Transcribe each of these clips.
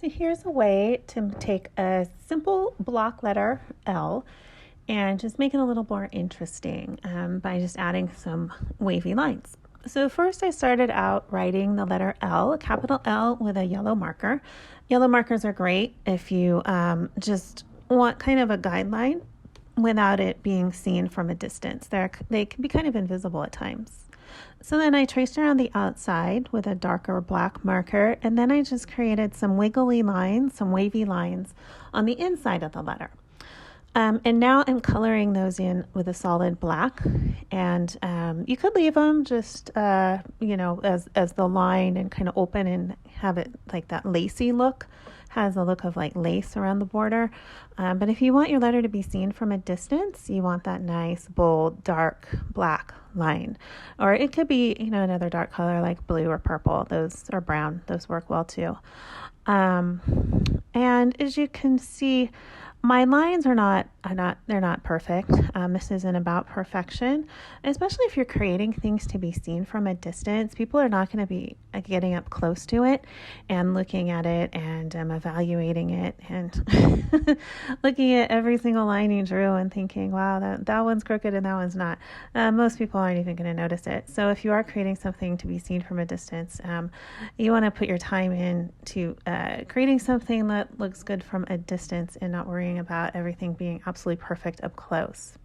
So here's a way to take a simple block letter L and just make it a little more interesting by just adding some wavy lines. So first I started out writing the letter L, a capital L with a yellow marker. Yellow markers are great if you just want kind of a guideline without it being seen from a distance. They can be kind of invisible at times. So then I traced around the outside with a darker black marker, and then I just created some wiggly lines, some wavy lines on the inside of the letter. And now I'm coloring those in with a solid black, and you could leave them just, as the line and kind of open and have it like that lacy look, has a look of like lace around the border. But if you want your letter to be seen from a distance, you want that nice, bold, dark black line. Or it could be, another dark color like blue or purple, or brown. Those work well too. And as you can see, my lines they're not perfect. This isn't about perfection, especially if you're creating things to be seen from a distance. People are not going to be getting up close to it and looking at it and evaluating it and looking at every single line you drew and thinking, wow, that one's crooked and that one's not. Most people aren't even going to notice it. So if you are creating something to be seen from a distance, you want to put your time into creating something that looks good from a distance and not worrying about everything being absolutely perfect up close.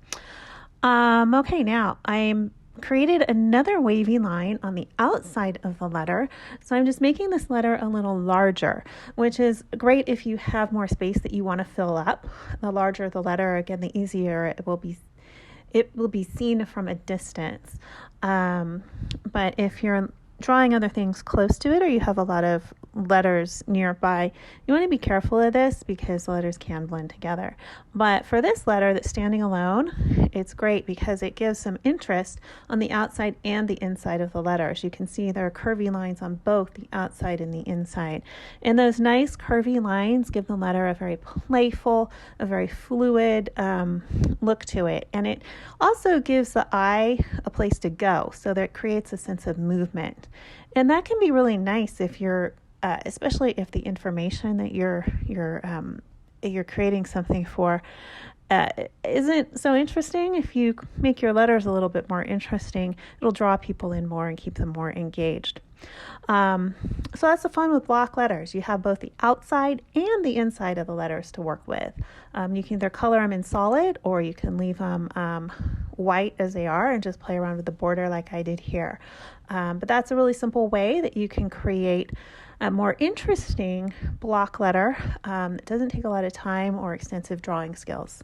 Okay, now I'm created another wavy line on the outside of the letter. So I'm just making this letter a little larger, which is great if you have more space that you want to fill up. The larger the letter, again, the easier it will be seen from a distance. But if you're drawing other things close to it, or you have a lot of letters nearby, you want to be careful of this because the letters can blend together. But for this letter that's standing alone, it's great because it gives some interest on the outside and the inside of the letter. As you can see, there are curvy lines on both the outside and the inside. And those nice curvy lines give the letter a very playful, a very fluid look to it. And it also gives the eye a place to go, so that it creates a sense of movement. And that can be really nice if you're especially if the information that you're creating something for isn't so interesting. If you make your letters a little bit more interesting, it'll draw people in more and keep them more engaged. So that's the fun with block letters. You have both the outside and the inside of the letters to work with. You can either color them in solid, or you can leave them white as they are and just play around with the border like I did here. But that's a really simple way that you can create a more interesting block letter. It doesn't take a lot of time or extensive drawing skills.